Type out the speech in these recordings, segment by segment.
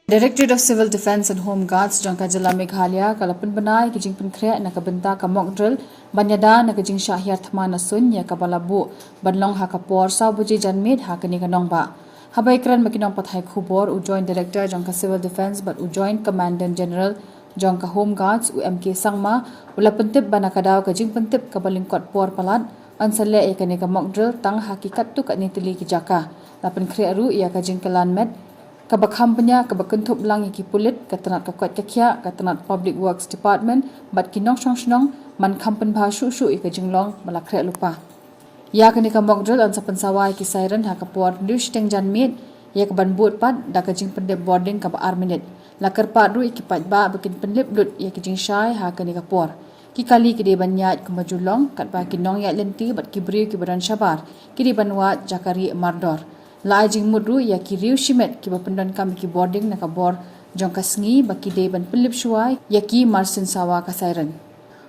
Directorate of Civil Defence and Home Guards Jangka Jila Meghalaya kalapun banai kijing penkre na kabenta ka mock drill banyada na kijing syahyar thma na sun ya kabalabu banlong ha kapor sa buji janmid ha kani kanong ba habai kran makinong pathai khubor u joint director Jangka Civil Defence but u joint commandant general Jangka Home Guards u MK Sangma ula pentip banakadaw kijing pentip kabalingkot por palat ansale e kani ka mock drill tang hakikat tu kat nitili kijaka lapen kre aru ia kijing kelan med Kabakhambanya kabakentup lang iki pulit katanat kakwat kakya katanat Public Works Department bat kinong shnong man kampen bha shu ika jinglong malakre lupa. Ya kani ka mock drill an sa pensawai ki siren ha kapor news teng janmit ya kaban buat pat da ka jing pendep boarding ka ba minute. Lakar pat ru iki pat ba bikin pendep lut ya ki jing syai ha kani kapor. Ki kali ki de banyat kemajulong kat ba kinong ya lenti bat kibri ki badan syabar ki de banwat jakari mardor. La jing mudru ya ki riu shimet ki bapendon kami ki boarding na kabor jongka sngi baki de ban pelip shuai ya ki marsin sawa ka siren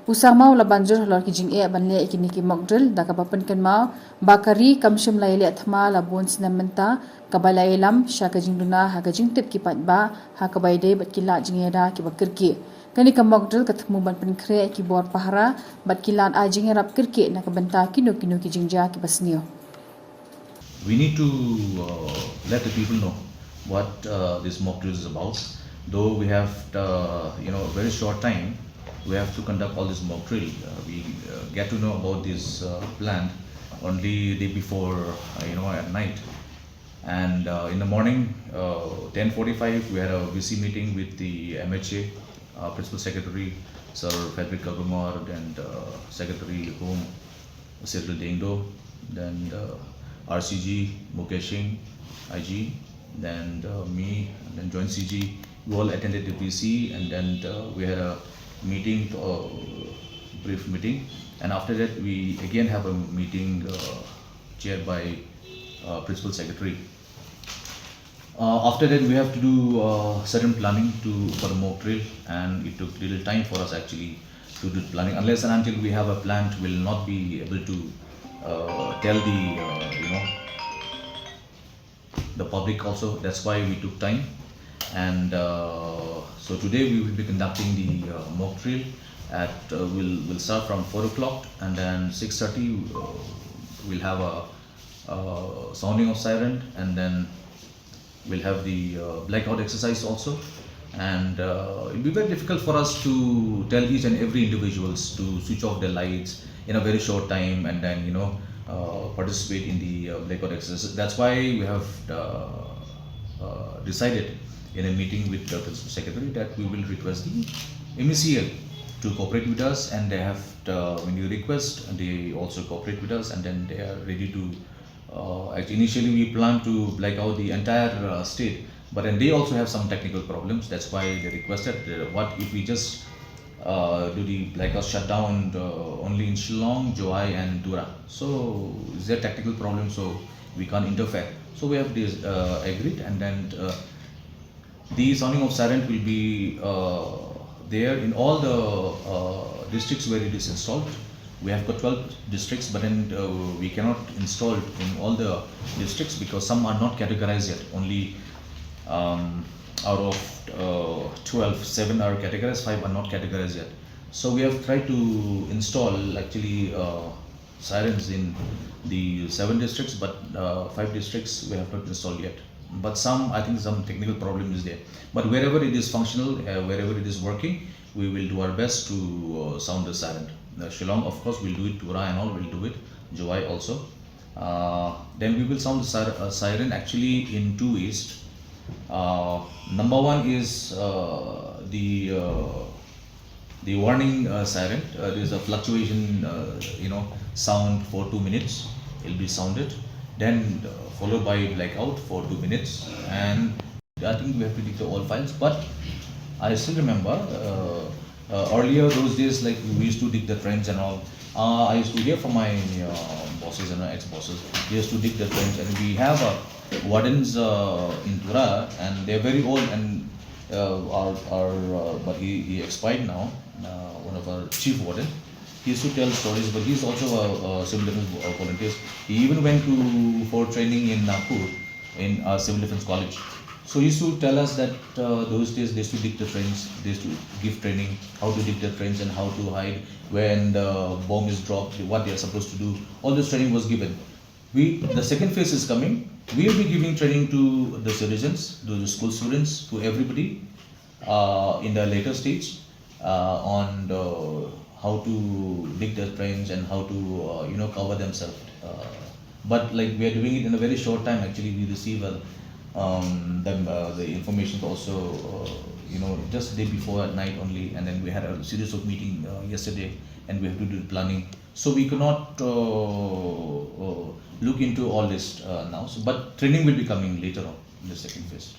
usang mau la banjur halor ki jing e ban le ikini ki mock drill da ka bapen kan mau bakari kamshim la ile athma la bon sinamenta kabala elam sha ka jing duna ha ka jing tip ki pat ba ha ka bai de bat ki la jing era ki bakir ki kani ka mock drill ka thmu ban pen khre ki bor pahara bat ki lan a jing era kirki na ka banta kino ki jing ja ki basnio. We need to let the people know what this mock drill is about. Though we have, a very short time, we have to conduct all this mock drill. We get to know about this plan only day before, at night. And in the morning, 10:45, we had a VC meeting with the MHA, Principal Secretary, Sir Frederick Kagumar, and Secretary Home, Cyril Dengdo, then RCG, Mukesh Singh, IG, then me, and then joint CG. We all attended the PC, and then we had a meeting, brief meeting, and after that we again have a meeting chaired by Principal Secretary. After that we have to do certain planning for the mock drill, and it took little time for us actually to do planning. Unless and until we have a plan, we will not be able to tell the public also. That's why we took time, and so today we will be conducting the mock drill at we'll start from 4 o'clock, and then 6:30 we'll have a sounding of siren, and then we'll have the blackout exercise also. And it'll be very difficult for us to tell each and every individuals to switch off their lights in a very short time, and then participate in the blackout exercise. That's why we have decided in a meeting with the Principal Secretary that we will request the MECL to cooperate with us, and they have when you request, they also cooperate with us, and then they are ready to actually initially we plan to black out the entire state, but then they also have some technical problems. That's why they requested what if we just do the blackout shutdown only in Shillong, Joai and Tura. So is there technical problem, so we can't interfere. So we have this agreed, and then the sounding of siren will be there in all the districts where it is installed. We have got 12 districts, but then we cannot install it in all the districts because some are not categorized yet. Only out of 12, 7 are categorized, 5 are not categorized yet. So we have tried to install actually sirens in the 7 districts, but 5 districts we have not installed yet. But I think some technical problem is there. But wherever it is functional, wherever it is working, we will do our best to sound the siren. Shillong, of course, we'll do it. Tura and all will do it. Joai also. Then we will sound the siren actually in 2 ways. Number one is the warning siren. There is a fluctuation, sound for 2 minutes. It will be sounded, then followed by blackout for 2 minutes, and I think we have to declare all files. But I still remember earlier those days, like we used to dig the trench and all. I used to hear from my bosses and ex-bosses. They used to dig the trench, and we have wardens in Tura, and they're very old, and but he expired now. One of our chief warden. He used to tell stories, but he's also a civil defense volunteer. He even went for training in Nagpur in Civil Defense College. So he used to tell us that those days they used to dig the trench, they used to give training how to dig the trench and how to hide when the bomb is dropped, what they are supposed to do. All this training was given. The second phase is coming. We will be giving training to the citizens, to the school students, to everybody in the later stage on how to dig the trench and how to cover themselves. But like we are doing it in a very short time. Actually, we receive the information also just the day before at night only, and then we had a series of meeting yesterday, and we have to do the planning. So we cannot look into all this now. So, but training will be coming later on in the second phase.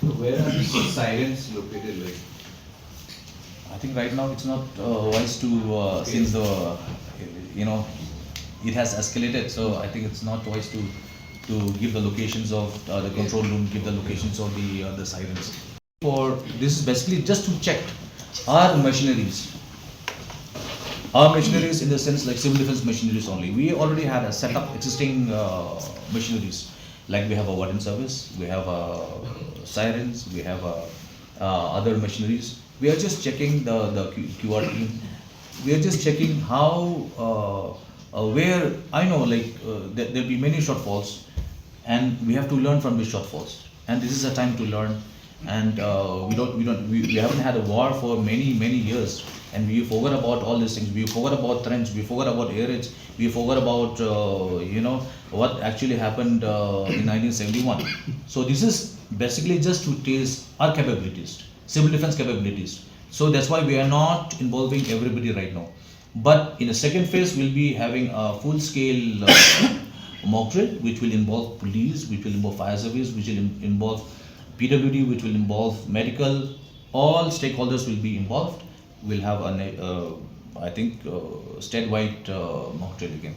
So where are the sirens located? Like, I think right now it's not wise to since the it has escalated. So I think it's not wise to give the locations of the control room, give the locations of the sirens. For this is basically just to check our machineries. Our machineries in the sense like civil defense machineries only. We already had a set up existing machineries. Like we have a warden service, we have sirens, we have other machineries. We are just checking the QR team. We are just checking how where I know there'll be many shortfalls, and we have to learn from these shortfalls. And this is a time to learn. And we haven't had a war for many years, and we forgot about all these things. We forgot about trends, we forgot about air raids, we forgot about what actually happened in 1971. So this is basically just to test our capabilities, civil defense capabilities. So that's why we are not involving everybody right now. But in the second phase, we'll be having a full scale mock drill, which will involve police, which will involve fire service, which will involve PWD, which will involve medical. All stakeholders will be involved. We'll have I think statewide mock drill again.